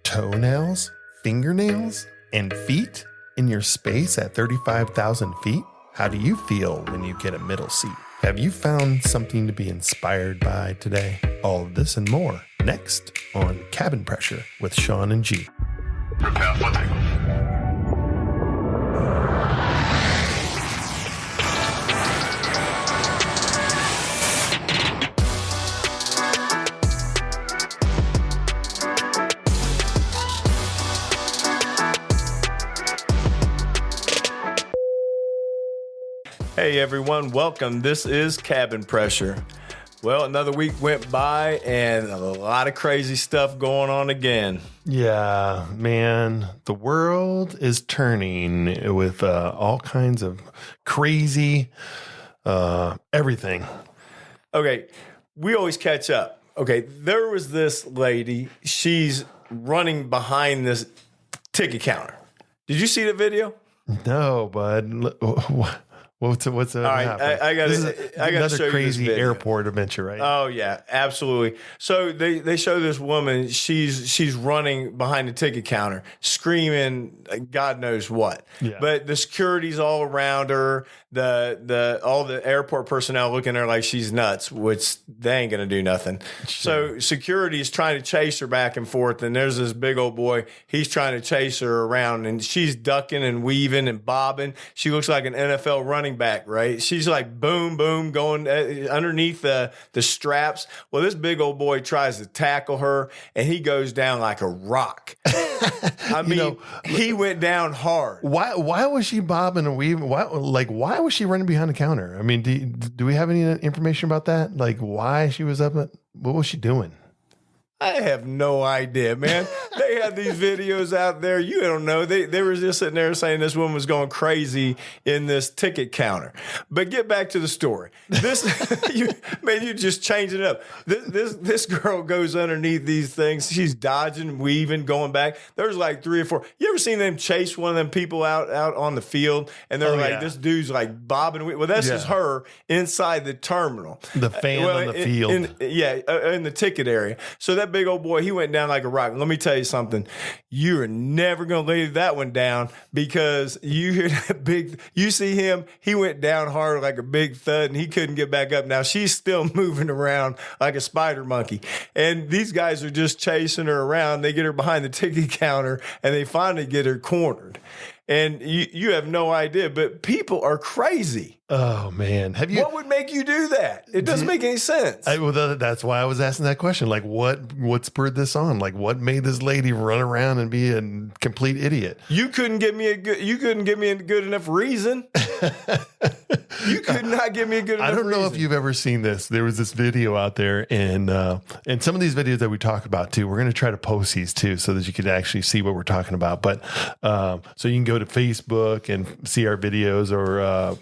toenails, fingernails, and feet in your space at 35,000 feet? How do you feel when you get a middle seat? Have you found something to be inspired by today? All of this and more next on Cabin Pressure with Sean and G. Prepare for takeoff. Hey everyone, welcome. This is Cabin Pressure. Well, another week went by and a lot of crazy stuff going on again. Yeah, man, the world is turning with all kinds of crazy everything. Okay, we always catch up. Okay, there was this lady. She's running behind this ticket counter. Did you see the video? No, bud. What's all right, I got to show you crazy airport adventure, right? Oh yeah, absolutely. So they show this woman. She's running behind the ticket counter, screaming, God knows what. Yeah. But the security's all around her. All the airport personnel looking at her like she's nuts, which they ain't gonna do nothing. Sure. So security is trying to chase her back and forth, and there's this big old boy. He's trying to chase her around, and she's ducking and weaving and bobbing. She looks like an NFL running back, right? She's like boom, boom, going underneath the straps. Well, this big old boy tries to tackle her, and he goes down like a rock. I mean, he went down hard. Why was she bobbing and weaving? Why was she running behind the counter? I mean, do we have any information about that? Like why she was up? What was she doing? I have no idea, man. They had these videos out there. You don't know. They were just sitting there saying this woman was going crazy in this ticket counter. But get back to the story. This, you just changing it up. This girl goes underneath these things. She's dodging, weaving, going back. There's like 3 or 4. You ever seen them chase one of them people out on the field? And they're this dude's like bobbing. Well, that's just her inside the terminal. The fan on the field. In the ticket area. So that big old boy, he went down like a rock. Let me tell you something. You are never going to leave that one down because you hear that you see him, he went down hard like a big thud and he couldn't get back up. Now she's still moving around like a spider monkey. And these guys are just chasing her around. They get her behind the ticket counter and they finally get her cornered. And you have no idea, but people are crazy. Oh man, what would make you do that? It doesn't make any sense. That's why I was asking that question. Like, what spurred this on? Like, what made this lady run around and be a complete idiot? You couldn't give me a good enough reason. You could not give me a good enough reason. I don't know if you've ever seen this. There was this video out there, and some of these videos that we talk about too. We're going to try to post these too, so that you could actually see what we're talking about. But so you can go to Facebook and see our videos or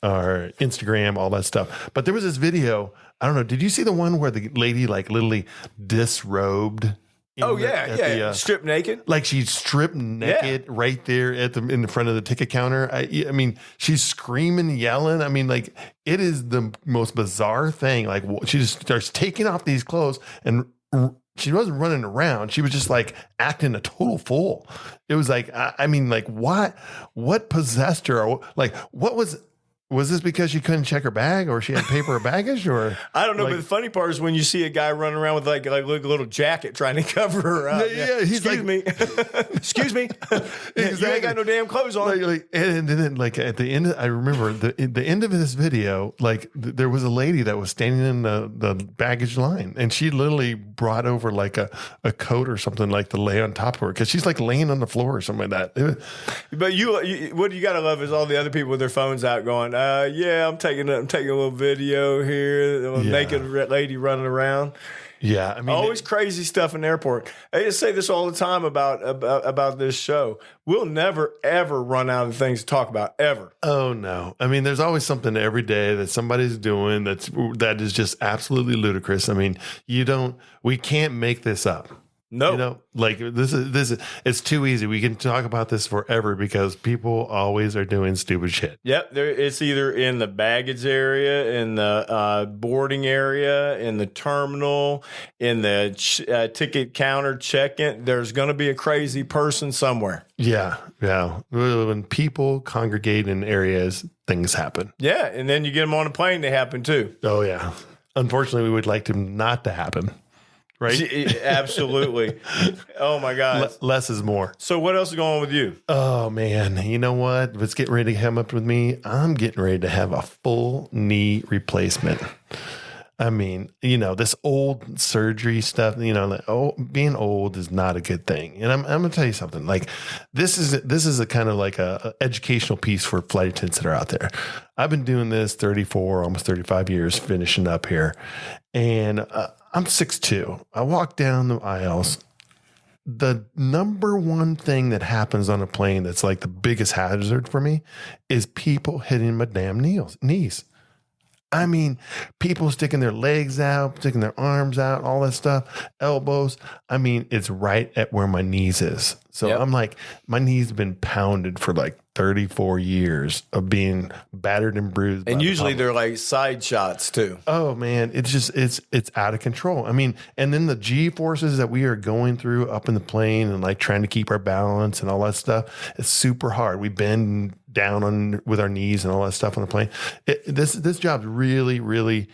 our Instagram, all that stuff. But there was this video. I don't know. Did you see the one where the lady like literally disrobed? Stripped naked. Like she's stripped naked right there in the front of the ticket counter. I mean, she's screaming, yelling. I mean, like it is the most bizarre thing. Like she just starts taking off these clothes and she wasn't running around. She was just like acting a total fool. It was like, I mean, like what possessed her? Or like what was this because she couldn't check her bag or she had paper or baggage or? I don't know, but the funny part is when you see a guy running around with like a little jacket trying to cover her up. Excuse me. Excuse me. Exactly. You ain't got no damn clothes on. And then like at the end, I remember the end of this video, like there was a lady that was standing in the baggage line and she literally brought over like a coat or something like to lay on top of her because she's like laying on the floor or something like that. But what you got to love is all the other people with their phones out going, I'm taking a little video here. A naked lady running around. Yeah, I mean, always crazy stuff in the airport. I just say this all the time about this show. We'll never ever run out of things to talk about ever. Oh no! I mean, there's always something every day that somebody's doing that is just absolutely ludicrous. I mean, we can't make this up. No. You know, like this is it's too easy. We can talk about this forever because people always are doing stupid shit. Yep, it's either in the baggage area, in the boarding area, in the terminal, in the ticket counter check-in. There's going to be a crazy person somewhere. Yeah. When people congregate in areas, things happen. Yeah, and then you get them on a plane, they happen too. Oh yeah. Unfortunately, we would like them not to happen. Right? Absolutely. Oh my God. Less is more. So what else is going on with you? Oh man, you know what? If it's getting ready to come up with me, I'm getting ready to have a full knee replacement. I mean, you know, this old surgery stuff, you know, like, being old is not a good thing. And I'm going to tell you something. Like this is a kind of like a educational piece for flight attendants that are out there. I've been doing this 34, almost 35 years, finishing up here. And I'm 6'2". I walk down the aisles. The number one thing that happens on a plane that's like the biggest hazard for me is people hitting my damn knees. I mean, people sticking their legs out, sticking their arms out, all that stuff, elbows. I mean, it's right at where my knees is. So Yep. I'm like, my knees have been pounded for like 34 years of being battered and bruised. And by the usually public. they're like side shots too. Oh man, it's just it's out of control. I mean, and then the G forces that we are going through up in the plane and like trying to keep our balance and all that stuff, it's super hard. We bend down on with our knees and all that stuff on the plane. This job's really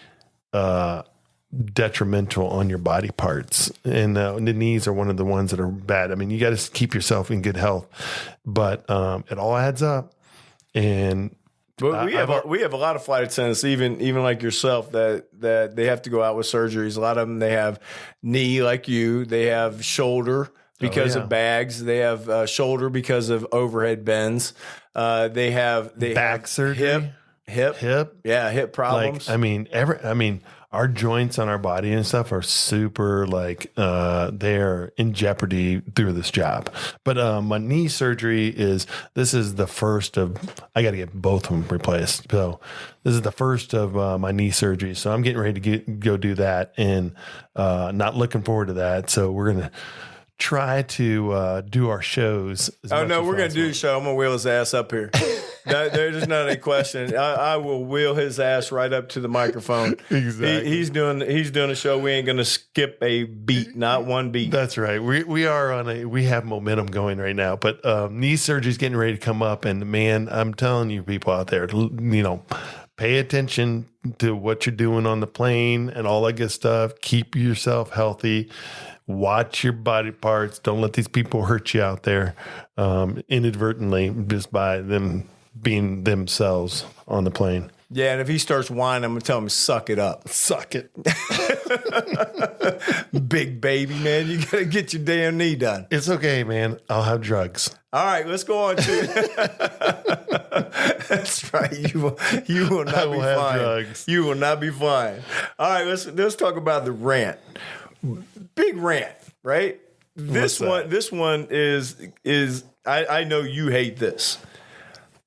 detrimental on your body parts, and the knees are one of the ones that are bad. I mean, you got to keep yourself in good health, but it all adds up. And But we have a lot of flight attendants, even like yourself, that they have to go out with surgeries. A lot of them, they have knee like you. They have shoulder because of bags. They have shoulder because of overhead bends. They have back surgery, hip, yeah, hip problems. Like, I mean, our joints on our body and stuff are super like they're in jeopardy through this job. But my knee surgery this is the first of, I got to get both of them replaced. So this is the first of my knee surgery. So I'm getting ready to go do that, and not looking forward to that. So we're gonna try to do our shows. Oh no, we're gonna do the show. I'm gonna wheel his ass up here. There's not any question. I will wheel his ass right up to the microphone. Exactly. He's doing a show. We ain't gonna skip a beat, not one beat. That's right. We have momentum going right now. But knee surgery's getting ready to come up, and man, I'm telling you, people out there, you know, pay attention to what you're doing on the plane and all that good stuff. Keep yourself healthy. Watch your body parts. Don't let these people hurt you out there inadvertently just by them being themselves on the plane. Yeah, and if he starts whining, I'm gonna tell him suck it up. Suck it. Big baby, man. You gotta get your damn knee done. It's okay, man. I'll have drugs. All right, let's go on to. That's right. You will not be fine. Drugs. You will not be fine. All right, let's talk about the rant. Big rant, right? This one is I know you hate this.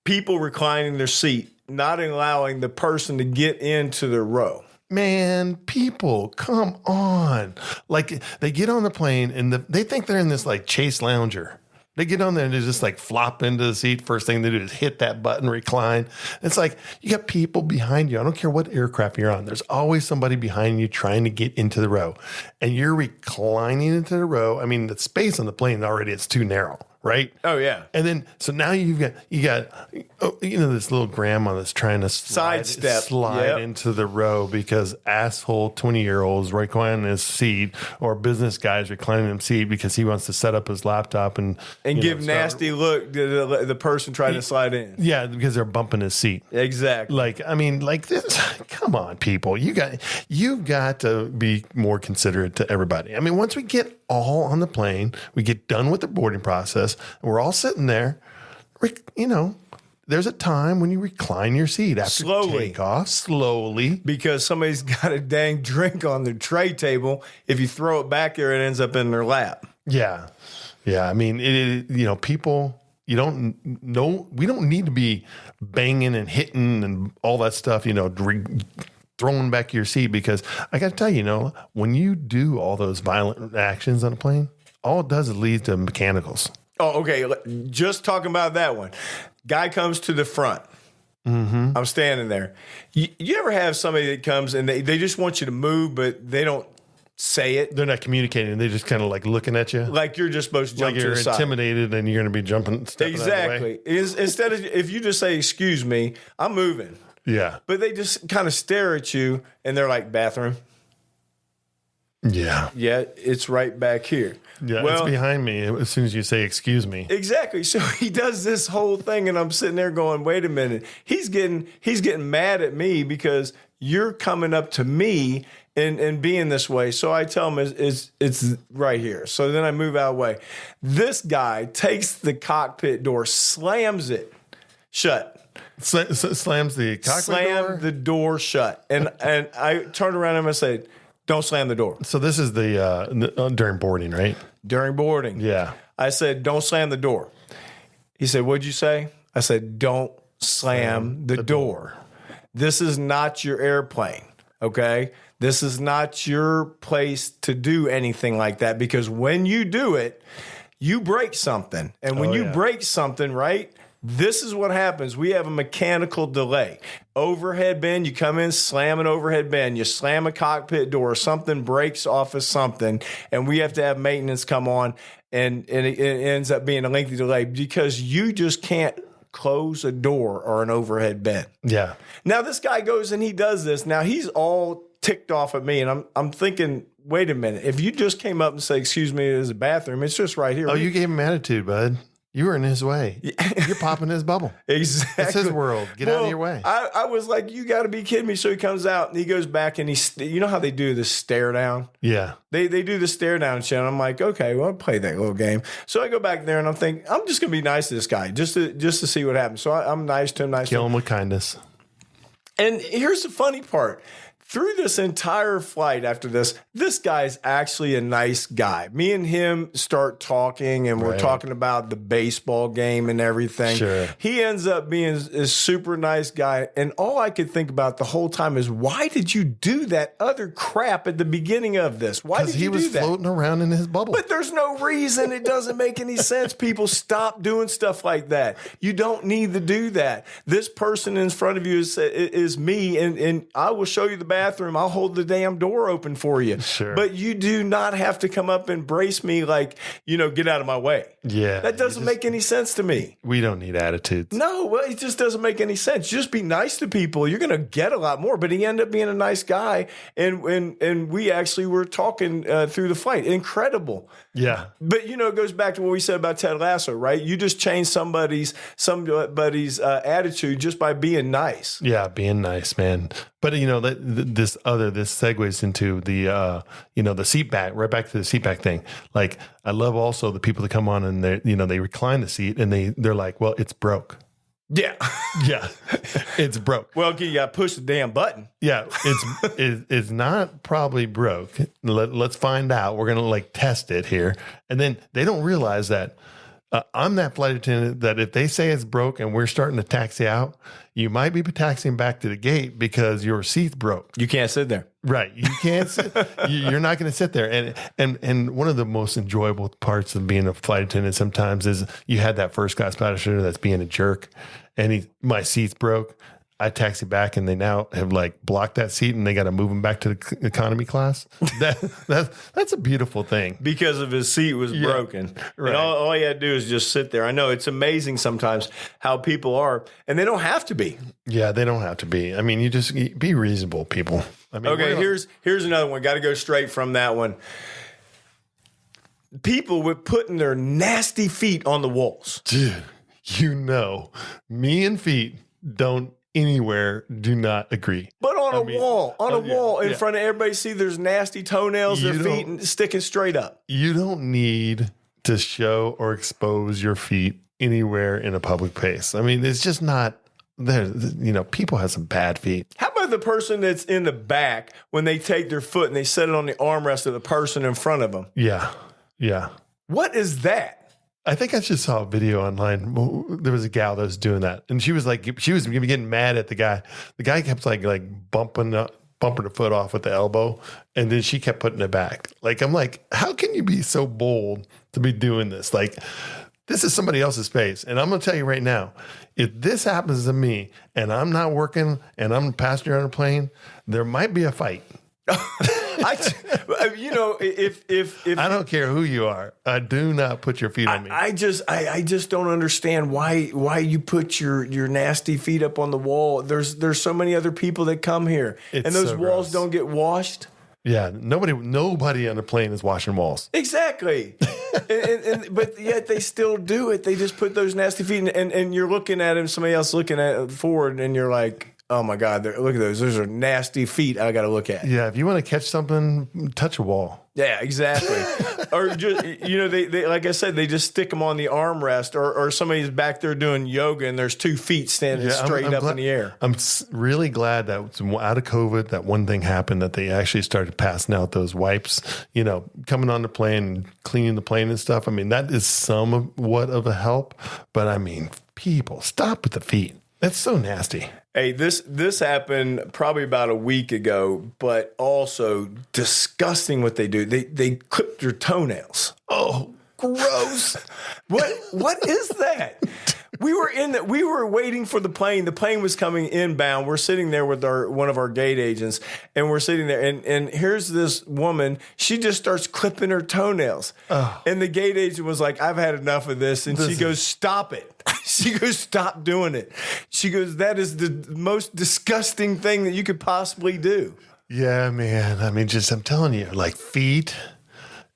People reclining their seat, not allowing the person to get into the row. Man, people, come on. Like, they get on the plane and they think they're in this like Chase Lounger. They get on there and they just like flop into the seat. First thing they do is hit that button, recline. It's like you got people behind you. I don't care what aircraft you're on. There's always somebody behind you trying to get into the row. And you're reclining into the row. I mean, the space on the plane already, it's too narrow, right? Oh, yeah. And then, so now you got this little grandma that's trying to slide into the row because asshole 20-year-olds reclining his seat, or business guys reclining his seat because he wants to set up his laptop and give nasty look to the person trying to slide in. Yeah, because they're bumping his seat. Exactly. Like, I mean, like this. Come on, people. You've got to be more considerate to everybody. I mean, once we get all on the plane, we get done with the boarding process, and we're all sitting there, there's a time when you recline your seat after takeoff slowly. Because somebody's got a dang drink on their tray table. If you throw it back there, it ends up in their lap. Yeah. Yeah. I mean, people, we don't need to be banging and hitting and all that stuff, throwing back your seat, because I got to tell you, when you do all those violent actions on a plane, all it does is lead to mechanicals. Oh, okay. Just talking about that one. Guy comes to the front. Mm-hmm. I'm standing there. You ever have somebody that comes and they just want you to move, but they don't say it? They're not communicating. They're just kind of like looking at you. Like you're just supposed to jump like to you're the side. intimidated and you're going to be jumping. Exactly. Instead of, if you just say, excuse me, I'm moving. Yeah. But they just kind of stare at you and they're like, bathroom. Yeah. Yeah, it's right back here. Yeah, well, it's behind me as soon as you say, excuse me. Exactly. So he does this whole thing and I'm sitting there going, wait a minute. He's getting mad at me because you're coming up to me and being this way. So I tell him it's right here. So then I move out of the way. This guy takes the cockpit door, slams it shut. Slams the cockpit door? Slam the door shut. And I turned around and I said, don't slam the door. So this is the during boarding, right? During boarding. Yeah. I said, don't slam the door. He said, what'd you say? I said, don't slam the door. This is not your airplane, okay? This is not your place to do anything like that because when you do it, you break something. And when you break something, right, this is what happens. We have a mechanical delay. Overhead bin, you come in, slam an overhead bin, you slam a cockpit door, something breaks off of something, and we have to have maintenance come on, and it ends up being a lengthy delay because you just can't close a door or an overhead bin. Yeah. Now this guy goes and he does this. Now he's all ticked off at me, and I'm thinking, wait a minute. If you just came up and said, excuse me, there's a bathroom, it's just right here. Oh, you gave him attitude, bud. You were in his way. You're popping his bubble. Exactly. It's his world. Get out of your way. I was like, you got to be kidding me. So he comes out and he goes back and you know how they do the stare down? Yeah. They do the stare down shit. And I'm like, okay, well, I'll play that little game. So I go back there and I'm thinking, I'm just going to be nice to this guy just to see what happens. So I'm nice to him, Kill him with kindness. And here's the funny part. Through this entire flight after this guy's actually a nice guy. Me and him start talking and we're talking about the baseball game and everything. Sure. He ends up being a super nice guy. And all I could think about the whole time is, why did you do that other crap at the beginning of this? Why did you do that? Because he was floating around in his bubble. But there's no reason. It doesn't make any sense. People, stop doing stuff like that. You don't need to do that. This person in front of you is me, and I will show you the bathroom. I'll hold the damn door open for you. Sure. But you do not have to come up and embrace me like, get out of my way. Yeah. That doesn't make any sense to me. We don't need attitudes. No, well, it just doesn't make any sense. Just be nice to people. You're going to get a lot more. But he ended up being a nice guy. And we actually were talking through the flight. Incredible. Yeah. But, it goes back to what we said about Ted Lasso, right? You just change somebody's attitude just by being nice. Yeah, being nice, man. But this segues into the seat back, right back to the seat back thing. Like, I love also the people that come on and they recline the seat and they're like, well, it's broke. Yeah. Yeah. It's broke. Well, you got to push the damn button. Yeah. It's not probably broke. Let's find out. We're going to test it here. And then they don't realize that I'm that flight attendant that if they say it's broke and we're starting to taxi out, you might be taxiing back to the gate because your seat's broke. You can't sit there. Right. You can't sit. You're not going to sit there. And one of the most enjoyable parts of being a flight attendant sometimes is you had that first class flight attendant that's being a jerk and my seat's broke. I taxi back and they now have blocked that seat and they got to move him back to the economy class. That's a beautiful thing. Because of his seat was broken. Right. And all you had to do is just sit there. I know it's amazing sometimes how people are, and they don't have to be. Yeah, they don't have to be. I mean, you just be reasonable, people. I mean, okay, here's another one. Got to go straight from that one. People with putting their nasty feet on the walls. Dude, me and feet do not agree. But on a wall in front of everybody, see there's nasty toenails, their feet sticking straight up. You don't need to show or expose your feet anywhere in a public place. I mean, it's just not there. People have some bad feet. How about the person that's in the back when they take their foot and they set it on the armrest of the person in front of them? Yeah. Yeah. What is that? I think I just saw a video online. There was a gal that was doing that, and she was getting mad at the guy. The guy kept bumping bumping her foot off with the elbow, and then she kept putting it back. Like, I'm like, how can you be so bold to be doing this? Like, this is somebody else's space. And I'm going to tell you right now, if this happens to me and I'm not working and I'm a passenger on a plane, there might be a fight. You know, if I don't care who you are, do not put your feet on me. I just don't understand why you put your nasty feet up on the wall. There's so many other people that come here, and those so walls gross. don't get washed. Yeah, nobody on the plane is washing walls. Exactly. But yet they still do it. They just put those nasty feet, and you're looking at him, somebody else looking at it forward, and you're like, oh my God, look at those. Those are nasty feet I got to look at. Yeah, if you want to catch something, touch a wall. Yeah, exactly. Or just, you know, they like I said, they just stick them on the armrest, or somebody's back there doing yoga and there's 2 feet standing straight up in the air. I'm really glad that out of COVID, that one thing happened, that they actually started passing out those wipes, you know, coming on the plane and cleaning the plane and stuff. I mean, that is somewhat of a help, but I mean, people, stop with the feet. That's so nasty. Hey, this happened probably about a week ago, but also disgusting what they do. They clip your toenails. Oh, gross. What is that? We were waiting for the plane. The plane was coming inbound. We're sitting there with one of our gate agents, and we're sitting there, and here's this woman. She just starts clipping her toenails. Oh. And the gate agent was like, I've had enough of this. And she goes, stop it. She goes, stop doing it. She goes, that is the most disgusting thing that you could possibly do. Yeah, man. I mean, I'm telling you, like, feet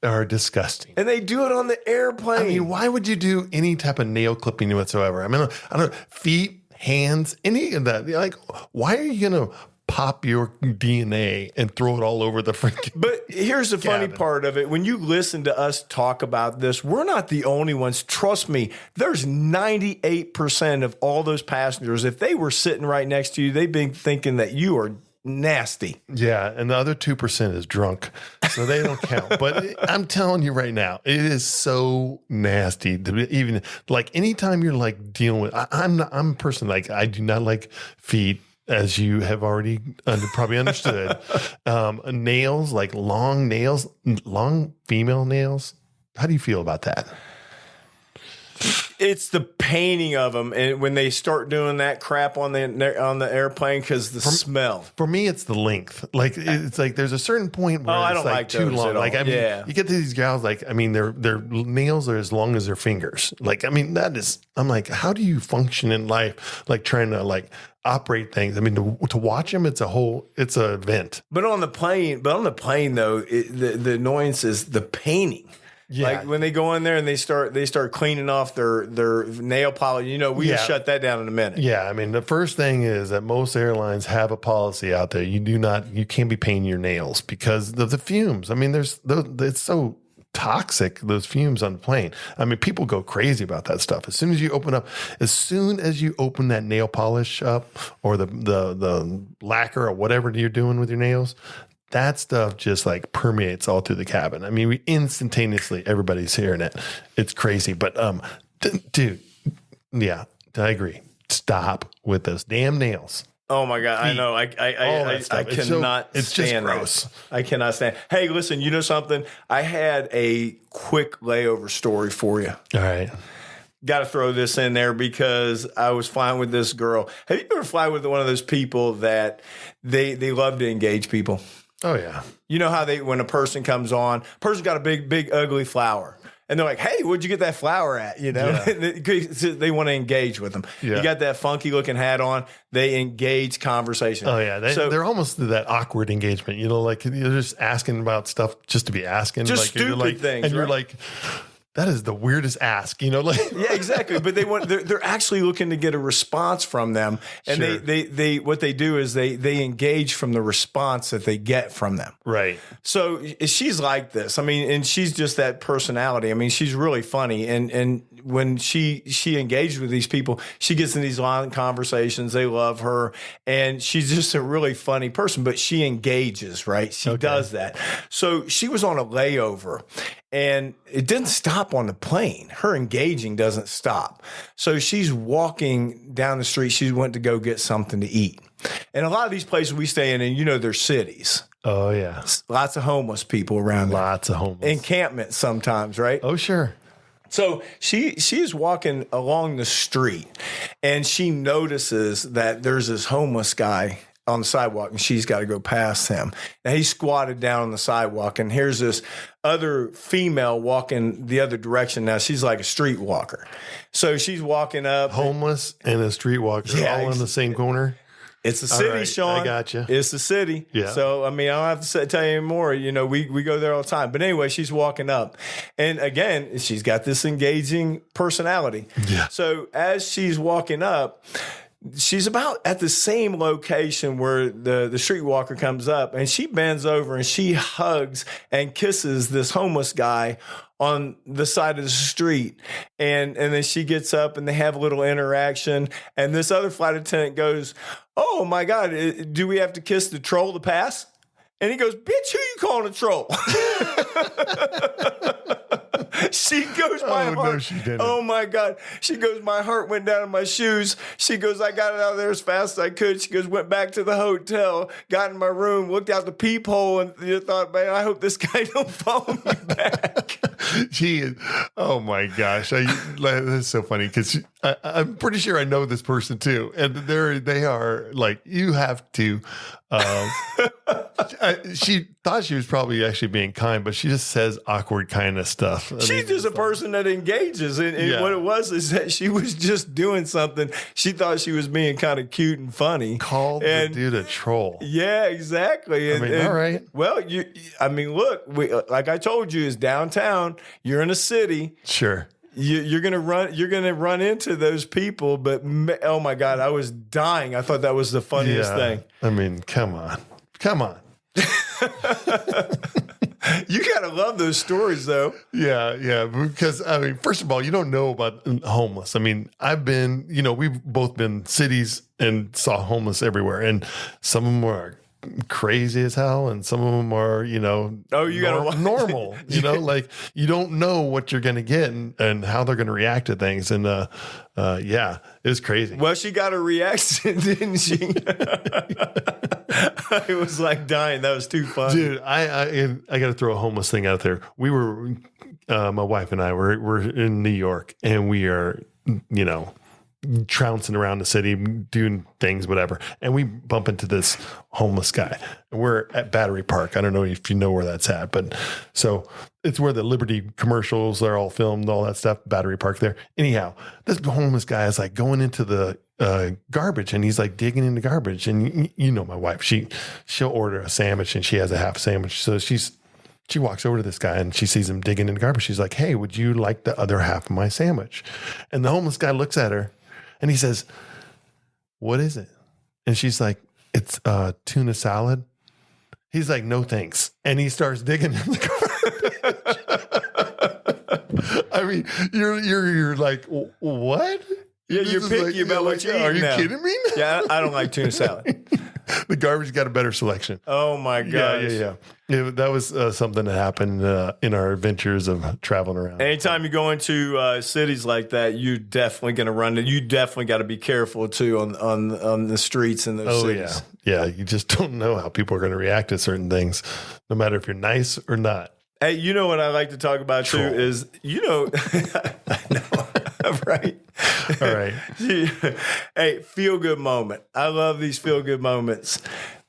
are disgusting. And they do it on the airplane. I mean, why would you do any type of nail clipping whatsoever? I mean, I don't know, feet, hands, any of that. Like, why are you going to pop your DNA and throw it all over the freaking But here's the funny part of it. When you listen to us talk about this, we're not the only ones. Trust me, there's 98% of all those passengers. If they were sitting right next to you, they'd be thinking that you are nasty. Yeah, and the other 2% is drunk, so they don't count. But I'm telling you right now, it is so nasty to be, even like anytime you're like dealing with. I'm a person like I do not like feet, as you have already probably understood. Nails, like long nails, long female nails. How do you feel about that? It's the painting of them, and when they start doing that crap on the airplane, because the smell. For me, it's the length. Like it's like there's a certain point where I it's don't like too those long. at all. Like I mean, you get these gals. Like I mean, their nails are as long as their fingers. Like I mean, that is. I'm like, how do you function in life? Like trying to like operate things. I mean, to watch them, it's an event. But on the plane, though, the annoyance is the painting. Yeah. Like when they go in there and they start cleaning off their nail polish, you know, we just shut that down in a minute. Yeah, I mean, the first thing is that most airlines have a policy out there. You can't be painting your nails because of the fumes. I mean, it's so toxic, those fumes on the plane. I mean, people go crazy about that stuff. As soon as you open that nail polish up or the lacquer or whatever you're doing with your nails, that stuff just like permeates all through the cabin. I mean, instantaneously everybody's hearing it. It's crazy. But dude, yeah, I agree. Stop with those damn nails. Oh my God, I know. I cannot it's stand just gross. that. I cannot stand. Hey, listen, you know something? I had a quick layover story for you. All right. Got to throw this in there because I was flying with this girl. Have you ever fly with one of those people that they love to engage people? Oh yeah. You know how when a person comes on, person's got a big ugly flower. And they're like, hey, where'd you get that flower at? You know, they want to engage with them. Yeah. You got that funky looking hat on. They engage conversation. Oh, yeah. They're almost that awkward engagement. You know, like you're just asking about stuff just to be asking. Just like, stupid things. And you're like, that is the weirdest ask, you know? Like, yeah, exactly. But they're actually looking to get a response from them. And sure. they what they do is they engage from the response that they get from them. Right. So she's like this. I mean, and she's just that personality. I mean, she's really funny. And when she engages with these people, she gets in these long conversations. They love her. And she's just a really funny person, but she engages, right? She does that. So she was on a layover. And it didn't stop on the plane. Her engaging doesn't stop. So she's walking down the street. She went to go get something to eat. And a lot of these places we stay in, and you know, they're cities. Oh, yeah. Lots of homeless people around there. Lots of homeless. Encampments sometimes, right? Oh, sure. So she is walking along the street, and she notices that there's this homeless guy on the sidewalk, and she's got to go past him. Now he's squatted down on the sidewalk, and here's this other female walking the other direction. Now she's like a street walker. So she's walking up. Homeless and a streetwalker all in the same corner. It's the city, right, Sean. I gotcha. It's the city. Yeah. So, I mean, I don't have to tell you anymore. You know, we go there all the time. But anyway, she's walking up. And again, she's got this engaging personality. Yeah. So as she's walking up, she's about at the same location where the streetwalker comes up, and she bends over and she hugs and kisses this homeless guy on the side of the street. And then she gets up and they have a little interaction. And this other flight attendant goes, "Oh my God, do we have to kiss the troll to pass?" And he goes, "Bitch, who you calling a troll?" She goes, my heart. No, she didn't. Oh my God. She goes, my heart went down in my shoes. She goes, I got it out of there as fast as I could. She goes, went back to the hotel, got in my room, looked out the peephole, and you thought, man, I hope this guy don't follow me back. She is, oh my gosh. That's so funny because I'm pretty sure I know this person too. And they are like, you have to. She thought she was probably actually being kind, but she just says awkward kind of stuff. She's just a person that engages. And what it was is that she was just doing something. She thought she was being kind of cute and funny. Called the dude a troll. Yeah, exactly. I mean, all right. Well, look, like I told you, it's downtown. You're in a city. Sure. You're gonna run into those people, but oh my God, I was dying. I thought that was the funniest thing. I mean, come on. You gotta love those stories, though. Yeah, because I mean, first of all, you don't know about homeless. I mean, we've both been cities and saw homeless everywhere, and some of them are crazy as hell, and some of them are, normal. Like you don't know what you're going to get and how they're going to react to things. And it's crazy. Well, she got a reaction, didn't she? I was like dying. That was too funny, dude. I got to throw a homeless thing out there. We were, my wife and I we're in New York, and we are, trouncing around the city, doing things, whatever. And we bump into this homeless guy. And we're at Battery Park. I don't know if you know where that's at, but so it's where the Liberty commercials are all filmed, all that stuff, Battery Park there. Anyhow, this homeless guy is like going into the garbage, and he's like digging into garbage. And my wife, she'll order a sandwich, and she has a half sandwich. So she walks over to this guy, and she sees him digging into garbage. She's like, "Hey, would you like the other half of my sandwich?" And the homeless guy looks at her, and he says, "What is it?" And she's like, "It's tuna salad." He's like, "No, thanks." And he starts digging in the garbage. I mean, you're like, what? Yeah, you're picky about what you eat. Are you kidding me? Yeah, I don't like tuna salad. The garbage got a better selection. Oh my gosh. Yeah. That was something that happened in our adventures of traveling around. Anytime you go into cities like that, you're definitely going to run it. You definitely got to be careful too on the streets in those cities. Yeah. You just don't know how people are going to react to certain things, no matter if you're nice or not. Hey, you know what I like to talk about too is, I know, right? All right. Hey, feel good moment. I love these feel good moments.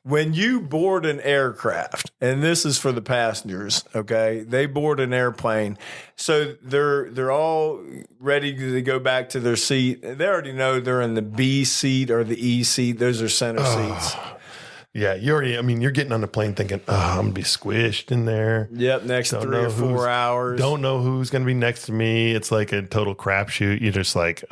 When you board an aircraft, and this is for the passengers, okay? They board an airplane, so they're all ready to go back to their seat. They already know they're in the B seat or the E seat. Those are center seats. Yeah, you're getting on the plane thinking, I'm going to be squished in there. Yep, next 3 or 4 hours. Don't know who's going to be next to me. It's like a total crapshoot. You're just like,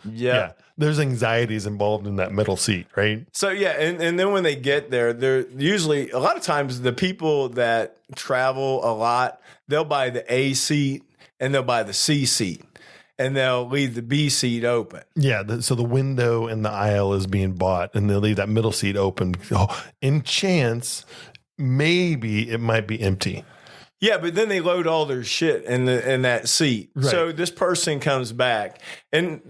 yeah. There's anxieties involved in that middle seat, right? So, yeah, and then when they get there, they're usually, a lot of times, the people that travel a lot, they'll buy the A seat and they'll buy the C seat. And they'll leave the B seat open. Yeah, so the window and the aisle is being bought, and they'll leave that middle seat open. In chance, maybe it might be empty. Yeah, but then they load all their shit in that seat. Right. So this person comes back, and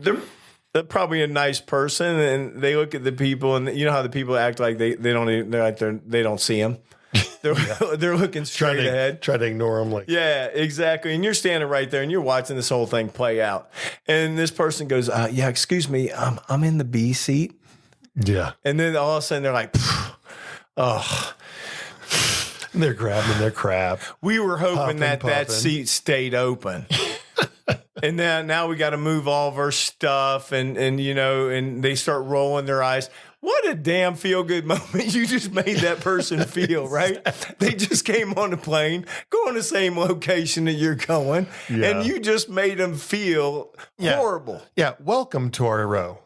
probably a nice person, and they look at the people, and you know how the people act like they don't even, they don't see them. They're looking straight ahead. Try to ignore them. Like, yeah, exactly. And you're standing right there, and you're watching this whole thing play out. And this person goes, "Yeah, excuse me, I'm in the B seat." yeah. And then all of a sudden they're like, "Oh." And they're grabbing their crap. We were hoping that popping. seat stayed open. And then now we got to move all of our stuff, and they start rolling their eyes. What a damn feel-good moment you just made that person feel, right? They just came on the plane, going the same location that you're going, and you just made them feel horrible. Yeah, welcome to our row.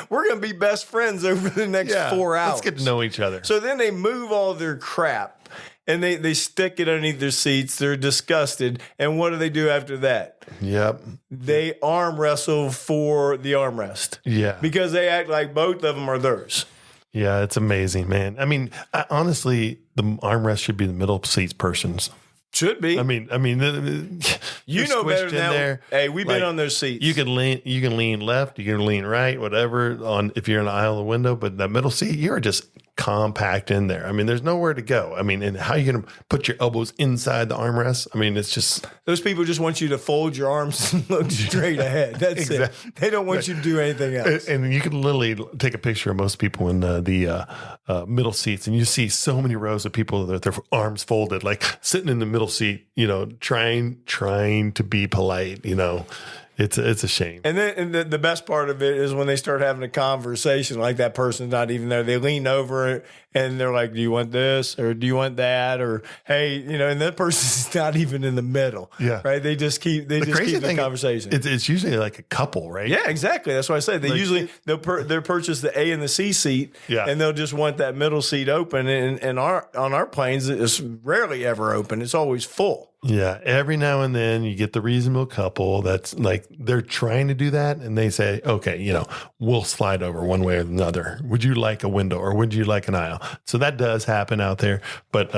We're going to be best friends over the next 4 hours. Let's get to know each other. So then they move all their crap, and they stick it underneath their seats. They're disgusted. And what do they do after that? Yep. They arm wrestle for the armrest. Yeah. Because they act like both of them are theirs. Yeah, it's amazing, man. I mean, honestly, the armrest should be the middle seats person's. Should be. I mean, you know better than that. There. Hey, we've been on those seats. You can lean left, you can lean right, whatever. On if you're in the aisle of the window, but that middle seat, you're just compact in there. I mean, there's nowhere to go. I mean, and how are you going to put your elbows inside the armrest? I mean, it's just those people just want you to fold your arms and look straight ahead. That's it. They don't want you to do anything else. And you can literally take a picture of most people in the middle seats, and you see so many rows of people with their arms folded, like sitting in the middle seat, trying to be polite. It's a shame. And then the best part of it is when they start having a conversation, like that person's not even there. They lean over and they're like, "Do you want this or do you want that?" Or hey, and that person's not even in the middle. Yeah, right. They just keep the conversation. It's usually like a couple, right? Yeah, exactly. That's what I say. They usually they'll purchase the A and the C seat, and they'll just want that middle seat open. And on our planes, it's rarely ever open. It's always full. Yeah, every now and then you get the reasonable couple that's like they're trying to do that, and they say, "Okay, we'll slide over one way or another. Would you like a window or would you like an aisle?" So that does happen out there, but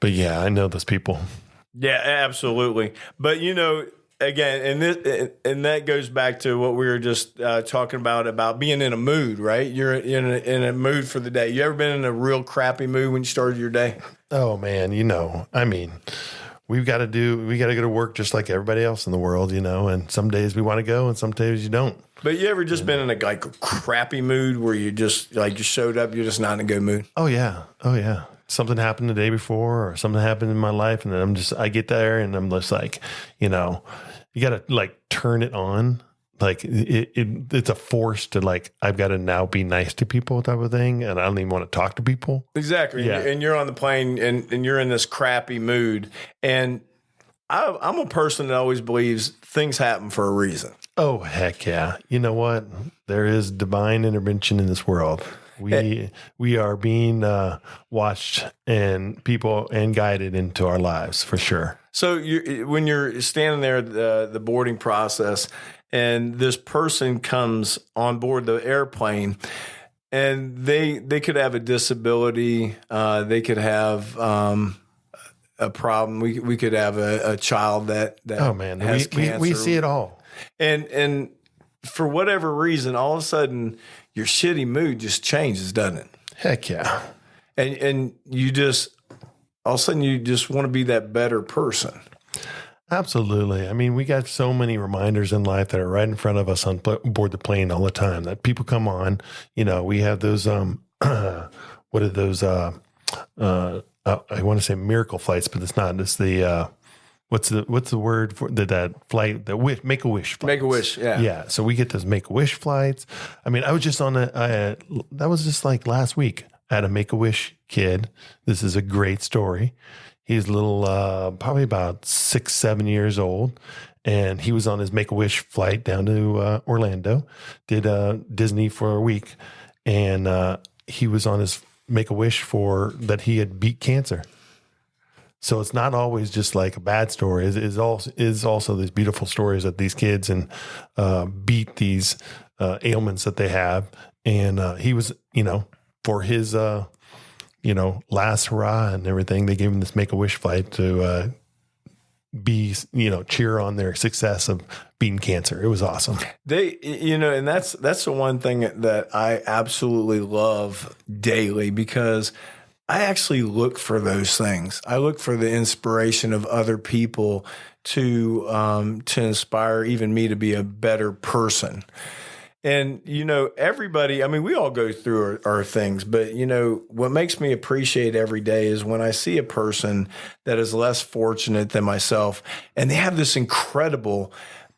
yeah, I know those people. Yeah, absolutely. But again, and that goes back to what we were just talking about being in a mood, right? You're in a mood for the day. You ever been in a real crappy mood when you started your day? Oh man, I mean. We got to go to work just like everybody else in the world, and some days we want to go and some days you don't. But you ever just been in a crappy mood where you just you showed up, you're just not in a good mood? Oh yeah. Something happened the day before or something happened in my life. And then I get there and I'm just like, you got to turn it on. Like it's a force to I've got to now be nice to people type of thing. And I don't even want to talk to people. Exactly. Yeah. And you're on the plane and you're in this crappy mood. And I'm a person that always believes things happen for a reason. Oh, heck yeah. You know what? There is divine intervention in this world. We are being watched and guided into our lives for sure. So when you're standing there at the boarding process and this person comes on board the airplane and they could have a disability, they could have a problem. We could have a child that oh man, has cancer. We see it all. And for whatever reason, all of a sudden your shitty mood just changes, doesn't it? Heck yeah. And you just all of a sudden you just want to be that better person. Absolutely. I mean, we got so many reminders in life that are right in front of us on board the plane all the time that people come on. We have those, what are those, I want to say miracle flights, but it's not. It's the, what's the word for that flight, Make-A-Wish flights. Make-A-Wish, yeah. Yeah. So we get those Make-A-Wish flights. I mean, I was just on that was just like last week. I had a Make-A-Wish kid. This is a great story. He's little, probably about 6-7 years old, and he was on his Make-A-Wish flight down to Orlando, did Disney for a week, and he was on his Make-A-Wish for that he had beat cancer. So it's not always just like a bad story. Is also these beautiful stories that these kids beat these ailments that they have, and he was for his last hurrah and everything, they gave him this Make-A-Wish flight to cheer on their success of beating cancer. It was awesome. And that's the one thing that I absolutely love daily, because I actually look for those things. I look for the inspiration of other people to inspire even me to be a better person. And, everybody, I mean, we all go through our things, but, what makes me appreciate every day is when I see a person that is less fortunate than myself, and they have this incredible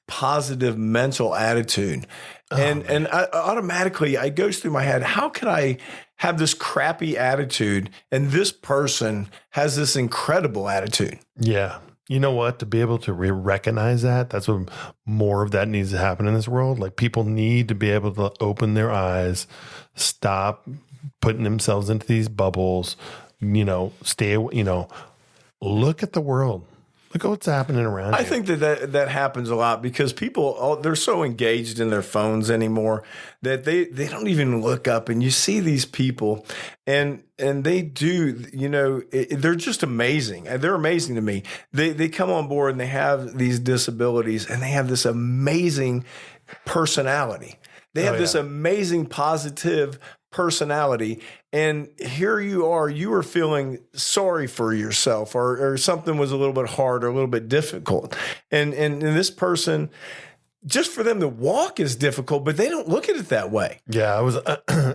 positive mental attitude. And I automatically, it goes through my head, how can I have this crappy attitude and this person has this incredible attitude? Yeah. You know what? To be able to recognize that's what more of that needs to happen in this world. Like, people need to be able to open their eyes, stop putting themselves into these bubbles, look at the world. Look at what's happening around you. I think that happens a lot because people, they're so engaged in their phones anymore that they don't even look up. And you see these people and they do, they're just amazing. They're amazing to me. They come on board and they have these disabilities and they have this amazing personality. They have this amazing positive personality. And here you are feeling sorry for yourself or something was a little bit hard or a little bit difficult. And this person, just for them to walk is difficult, but they don't look at it that way. Yeah,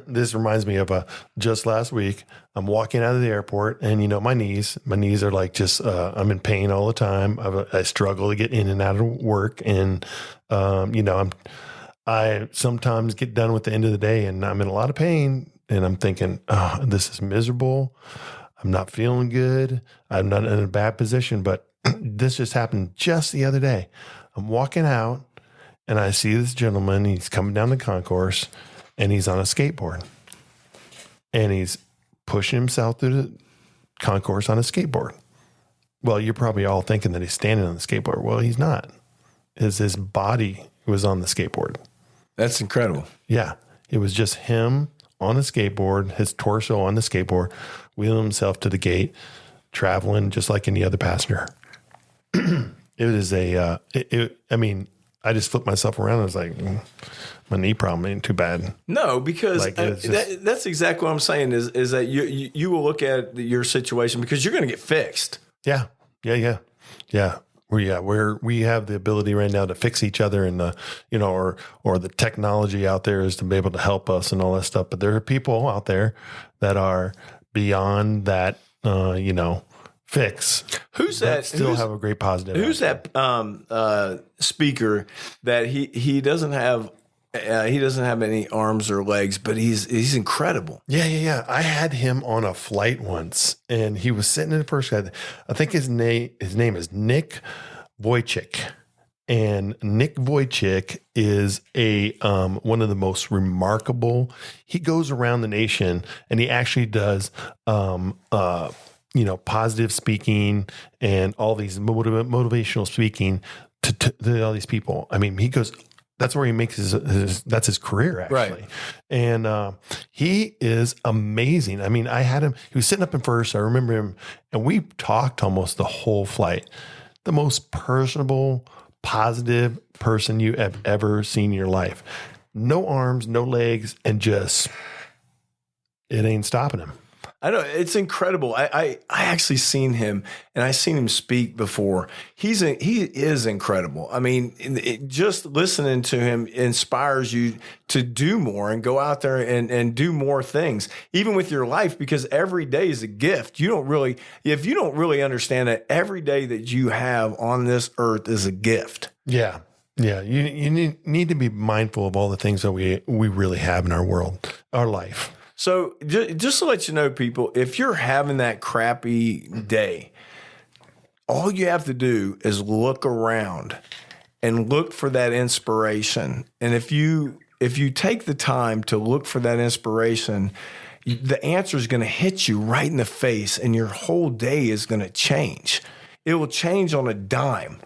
this reminds me of just last week, I'm walking out of the airport and, my knees are like I'm in pain all the time. I struggle to get in and out of work. And, I sometimes get done with the end of the day and I'm in a lot of pain and I'm thinking, oh, this is miserable. I'm not feeling good. I'm not in a bad position, but this just happened just the other day. I'm walking out and I see this gentleman. He's coming down the concourse and he's on a skateboard and he's pushing himself through the concourse on a skateboard. Well, you're probably all thinking that he's standing on the skateboard. Well, he's not. His body was on the skateboard. That's incredible. Yeah. It was just him on a skateboard, his torso on the skateboard, wheeling himself to the gate, traveling just like any other passenger. I just flipped myself around. I was like, my knee problem ain't too bad. No, because that's exactly what I'm saying is that you will look at your situation because you're going to get fixed. Yeah. Where we have the ability right now to fix each other and or the technology out there is to be able to help us and all that stuff. But there are people out there that are beyond that, fix. Who's that? Still have a great positive. Who's that speaker that he doesn't have? He doesn't have any arms or legs, but he's incredible. Yeah. I had him on a flight once, and he was sitting in the first guy. I think his name is Nick Vujicic, and Nick Vujicic is one of the most remarkable. He goes around the nation, and he actually does positive speaking and all these motivational speaking to all these people. I mean, he goes. That's where he makes that's his career, actually. Right. And he is amazing. I mean, I had him, he was sitting up in first. I remember him, and we talked almost the whole flight. The most personable, positive person you have ever seen in your life. No arms, no legs, and just, it ain't stopping him. I know, it's incredible. I actually seen him, and I seen him speak before. He is incredible. I mean, just listening to him inspires you to do more and go out there and do more things, even with your life, because every day is a gift. If you don't really understand that every day that you have on this earth is a gift. Yeah. Yeah. You need to be mindful of all the things that we really have in our world, our life. So just to let you know, people, if you're having that crappy day, all you have to do is look around and look for that inspiration. And if you take the time to look for that inspiration, the answer is going to hit you right in the face, and your whole day is going to change. It will change on a dime.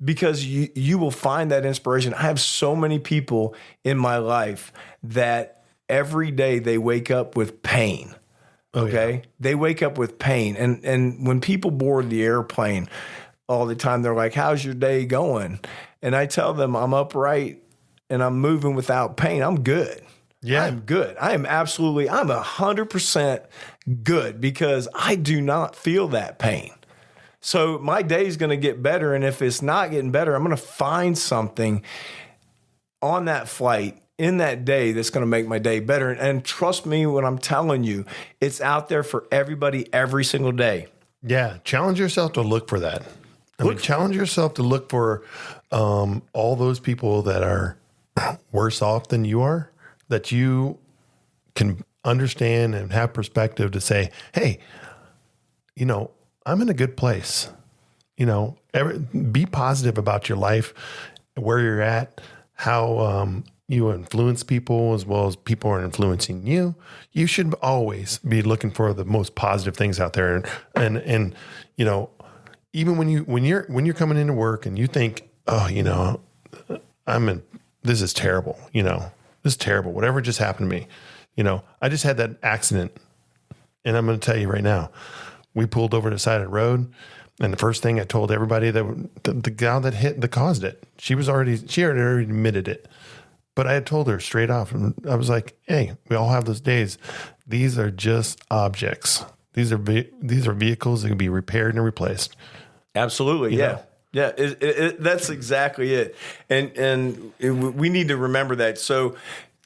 Because you will find that inspiration. I have so many people in my life that every day they wake up with pain. Okay. Yeah. They wake up with pain. And when people board the airplane, all the time. They're like, how's your day going? And I tell them I'm upright and I'm moving without pain. I'm good. Yeah. I'm good. I'm 100% good because I do not feel that pain. So my day is going to get better. And if it's not getting better, I'm going to find something on that flight in that day that's going to make my day better. And trust me when I'm telling you, it's out there for everybody every single day. Yeah. Challenge yourself to look for that. Challenge yourself to look for all those people that are worse off than you are, that you can understand and have perspective to say, hey, I'm in a good place. Be positive about your life, where you're at, how you influence people as well as people are influencing you. You should always be looking for the most positive things out there. And even when you're coming into work and you think, oh, this is terrible. This is terrible. Whatever just happened to me. I just had that accident, and I'm going to tell you right now, we pulled over to the side of the road, and the first thing I told everybody that the gal that caused it, she had already admitted it, but I had told her straight off, and I was like, hey, we all have those days. These are just objects. These are vehicles that can be repaired and replaced. Absolutely. Yeah. Yeah, that's exactly it. And we need to remember that. So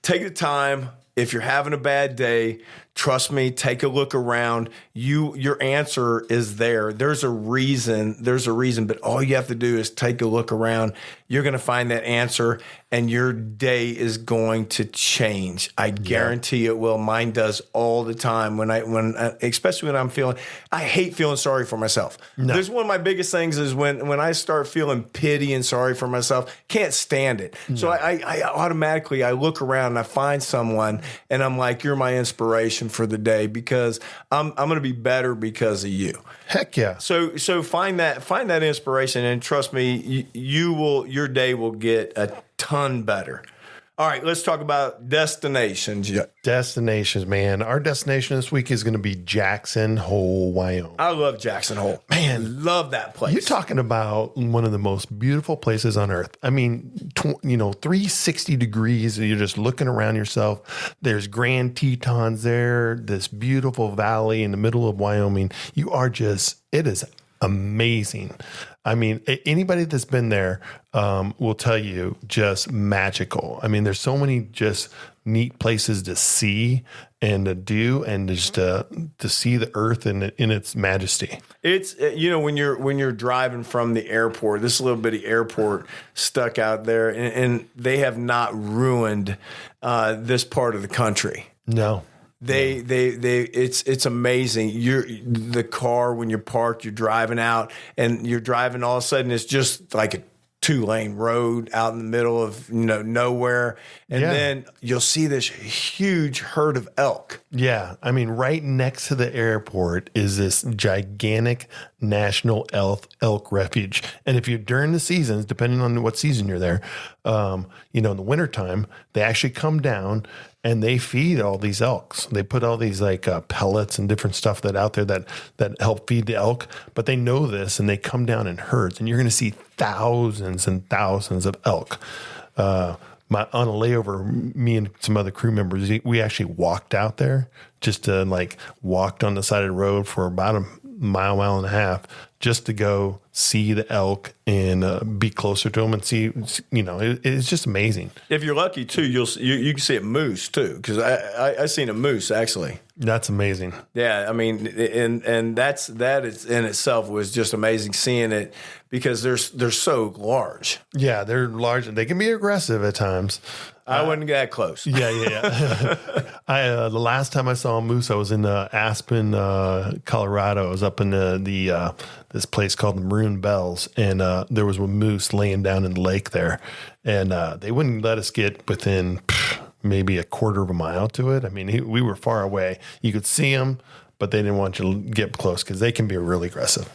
take the time. If you're having a bad day, trust me, take a look around. Your answer is there. There's a reason, but all you have to do is take a look around. You're going to find that answer and your day is going to change. I guarantee it will. Mine does all the time especially when I'm I hate feeling sorry for myself. No. There's one of my biggest things is when I start feeling pity and sorry for myself, can't stand it. No. So I automatically, I look around and I find someone and I'm like, you're my inspiration for the day because I'm going to be better because of you. Heck yeah. So find that inspiration and trust me, your day will get a ton better. All right, let's talk about destinations. Destinations, man. Our destination this week is going to be Jackson Hole, Wyoming. I love Jackson Hole. Man, love that place. You're talking about one of the most beautiful places on earth. I mean, 360 degrees. You're just looking around yourself. There's Grand Tetons there, this beautiful valley in the middle of Wyoming. It is amazing. I mean, anybody that's been there will tell you just magical. I mean, there's so many just neat places to see and to do and just to see the earth in its majesty. It's, when you're driving from the airport, this little bitty airport stuck out there and they have not ruined this part of the country. No. It's amazing. The car, when you're parked, you're driving out and you're driving, all of a sudden it's just like a 2-lane road out in the middle of nowhere. And then you'll see this huge herd of elk. Yeah. I mean, right next to the airport is this gigantic national elk refuge. And if you're during the seasons, depending on what season you're there, in the wintertime, they actually come down and they feed all these elks. They put all these pellets and different stuff out there that help feed the elk. But they know this and they come down in herds. And you're going to see thousands and thousands of elk. On a layover, me and some other crew members, we actually walked out there just to walked on the side of the road for about a mile and a half just to go see the elk and be closer to them and see, it's just amazing. If you're lucky too, you can see a moose too. Cause I seen a moose actually. That's amazing. Yeah. I mean, and that is in itself was just amazing seeing it because they're so large. Yeah. They're large and they can be aggressive at times. I wouldn't get that close. Yeah. The last time I saw a moose, I was in Aspen, Colorado. I was up in this place called the Maroon Bells, and there was a moose laying down in the lake there, and they wouldn't let us get within maybe a quarter of a mile to it. I mean, we were far away. You could see them, but they didn't want you to get close because they can be really aggressive.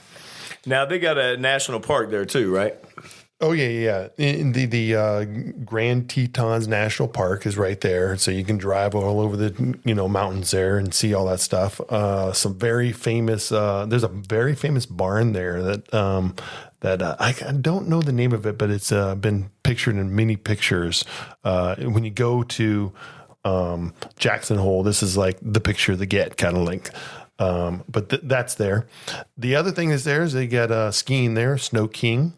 Now they got a national park there too, right? Oh yeah. In the Grand Tetons National Park is right there, so you can drive all over the mountains there and see all that stuff. Some very famous. There's a very famous barn there that I don't know the name of it, but it's been pictured in many pictures. When you go to Jackson Hole, this is like the picture they get, kind of like. But that's there. The other thing is they got skiing there, Snow King.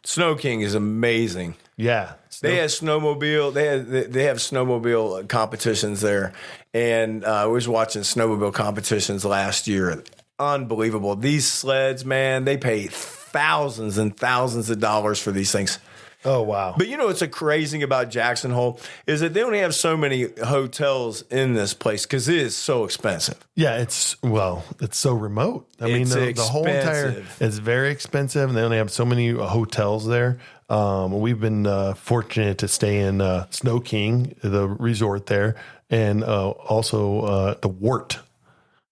Snow King is amazing. Yeah. They have snowmobile. They have snowmobile competitions there, and I was watching snowmobile competitions last year. Unbelievable. These sleds, man, they pay thousands and thousands of dollars for these things. Oh, wow. But what's a crazy thing about Jackson Hole is that they only have so many hotels in this place because it is so expensive. Yeah, it's so remote. The whole entire, it's very expensive, and they only have so many hotels there. We've been fortunate to stay in Snow King, the resort there, and also the Wart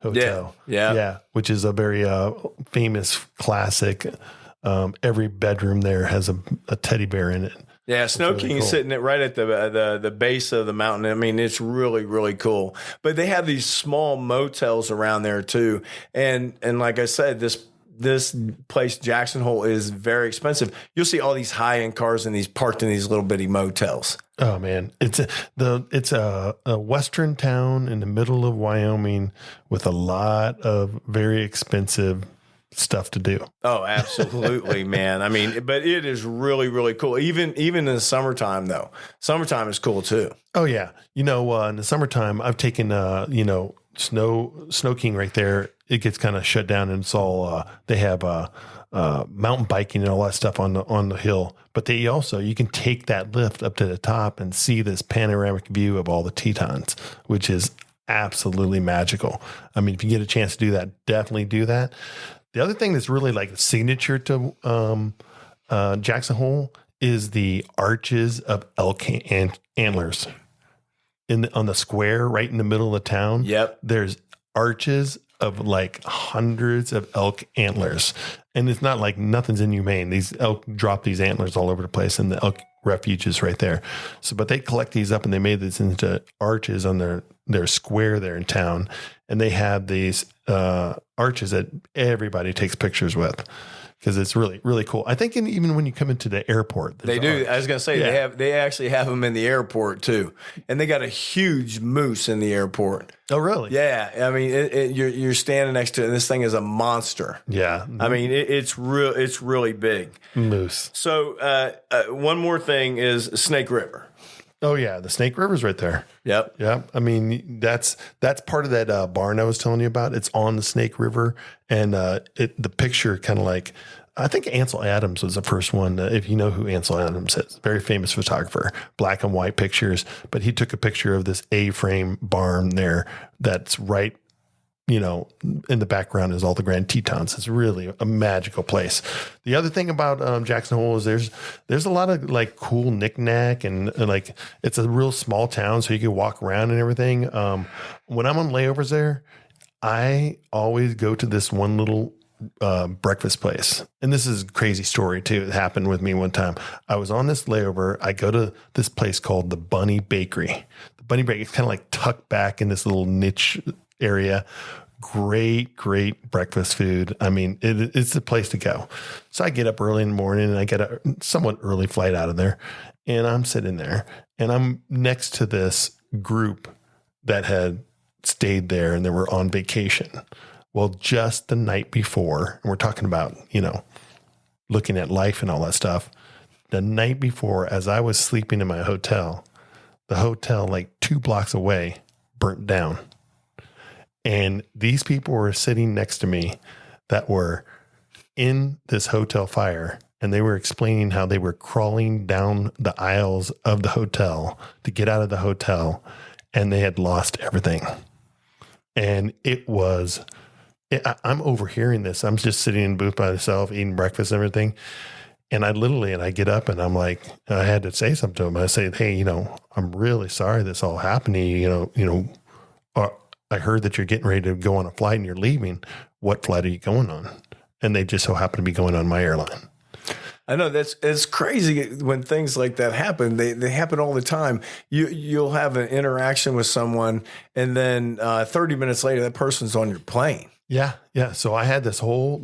Hotel. Yeah. Which is a very famous classic. Every bedroom there has a teddy bear in it. Yeah, Snow King is sitting right at the base of the mountain. I mean, it's really, really cool. But they have these small motels around there too. And like I said, this place, Jackson Hole, is very expensive. You'll see all these high-end cars parked in these little bitty motels. Oh man, it's a western town in the middle of Wyoming with a lot of very expensive stuff to do. Oh, absolutely, man. I mean, but it is really, really cool. Even in the summertime, though. Summertime is cool too. Oh yeah. In the summertime, I've taken Snow King right there. It gets kind of shut down, and it's all they have mountain biking and all that stuff on the hill. But you can take that lift up to the top and see this panoramic view of all the Tetons, which is absolutely magical. I mean, if you get a chance to do that, definitely do that. The other thing that's really like signature to Jackson Hole is the arches of elk antlers on the square right in the middle of the town. Yep. There's arches of like hundreds of elk antlers, and it's not like nothing's inhumane. These elk drop these antlers all over the place, and the elk refuge is right there. But they collect these up, and they made this into arches on their square there in town, and they have these arches that everybody takes pictures with because it's really, really cool. I think even when you come into the airport, they do. Arches. I was going to say they actually have them in the airport too, and they got a huge moose in the airport. Oh, really? Yeah. I mean, you're standing next to it, and this thing is a monster. Yeah. I mean, it's real. It's really big. Moose. So one more thing is Snake River. Oh yeah, the Snake River's right there. Yep. I mean, that's part of that barn I was telling you about. It's on the Snake River, and the picture kind of like, I think Ansel Adams was the first one. If you know who Ansel Adams is, very famous photographer, black and white pictures. But he took a picture of this A-frame barn there that's right. In the background is all the Grand Tetons. It's really a magical place. The other thing about Jackson Hole is there's a lot of like cool knickknack and like it's a real small town, so you can walk around and everything. When I'm on layovers there, I always go to this one little breakfast place, and this is a crazy story too. It happened with me one time. I was on this layover. I go to this place called the Bunny Bakery. The Bunny Bakery is kind of like tucked back in this little niche area. Great breakfast food. I mean, it's the place to go. So I get up early in the morning and I get a somewhat early flight out of there, and I'm sitting there and I'm next to this group that had stayed there and they were on vacation. Well, just the night before, and we're talking about, looking at life and all that stuff. The night before, as I was sleeping in my hotel, the hotel like 2 blocks away burnt down. And these people were sitting next to me that were in this hotel fire, and they were explaining how they were crawling down the aisles of the hotel to get out of the hotel, and they had lost everything. And I'm overhearing this. I'm just sitting in the booth by myself, eating breakfast and everything. And I get up and I'm like, I had to say something to them. I say, hey, I'm really sorry this all happened to you. I heard that you're getting ready to go on a flight and you're leaving. What flight are you going on? And they just so happen to be going on my airline. I know it's crazy when things like that happen. They happen all the time. You'll have an interaction with someone, and then 30 minutes later, that person's on your plane. Yeah. Yeah. So I had this whole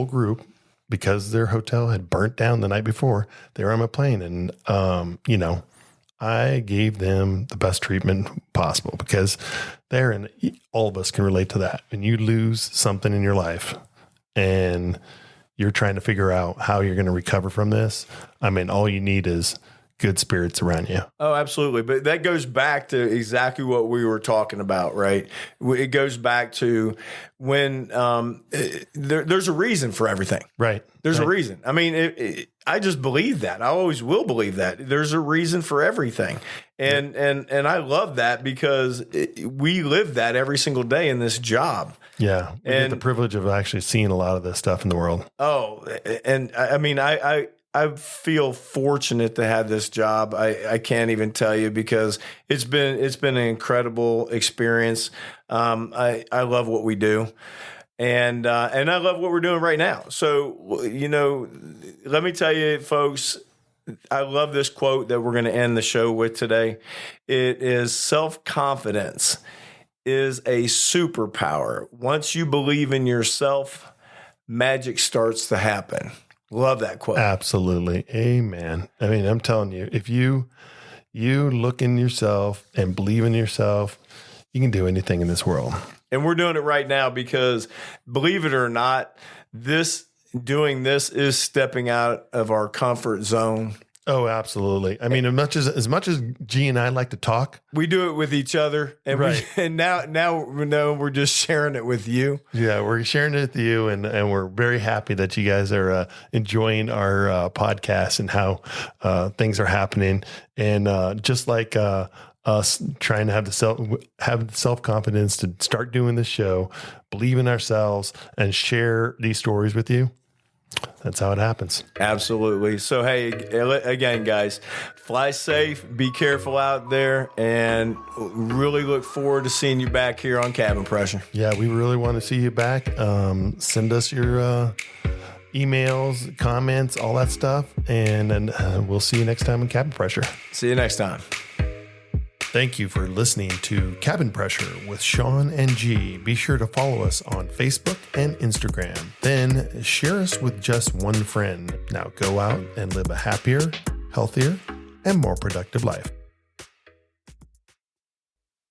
group, because their hotel had burnt down the night before. They were on my plane, and I gave them the best treatment possible, because all of us can relate to that. When you lose something in your life and you're trying to figure out how you're going to recover from this, I mean, all you need is good spirits around you. Oh, absolutely. But that goes back to exactly what we were talking about, right? It goes back to when there's a reason for everything. Right. There's a reason. I mean, I just believe that. I always will believe that. There's a reason for everything. And I love that, because we live that every single day in this job. Yeah. We get the privilege of actually seeing a lot of this stuff in the world. Oh, and I mean, I feel fortunate to have this job. I can't even tell you, because it's been an incredible experience. I love what we do, and I love what we're doing right now. So, let me tell you, folks, I love this quote that we're going to end the show with today. It is: self-confidence is a superpower. Once you believe in yourself, magic starts to happen. Love that quote. Absolutely. Amen. I mean, I'm telling you, if you look in yourself and believe in yourself, you can do anything in this world. And we're doing it right now, because, believe it or not, doing this is stepping out of our comfort zone. Oh, absolutely. I mean, as much as G and I like to talk, we do it with each other, and right. And now we know we're just sharing it with you. Yeah, we're sharing it with you, and we're very happy that you guys are enjoying our podcast and how things are happening. And just like us trying to have the self-confidence to start doing this show, believe in ourselves, and share these stories with you. That's how it happens. Absolutely. So, hey, again, guys, fly safe, be careful out there, and really look forward to seeing you back here on Cabin Pressure. Yeah, we really want to see you back. Send us your emails, comments, all that stuff, and then we'll see you next time on Cabin Pressure. See you next time. Thank you for listening to Cabin Pressure with Sean and G. Be sure to follow us on Facebook and Instagram. Then share us with just one friend. Now go out and live a happier, healthier, and more productive life.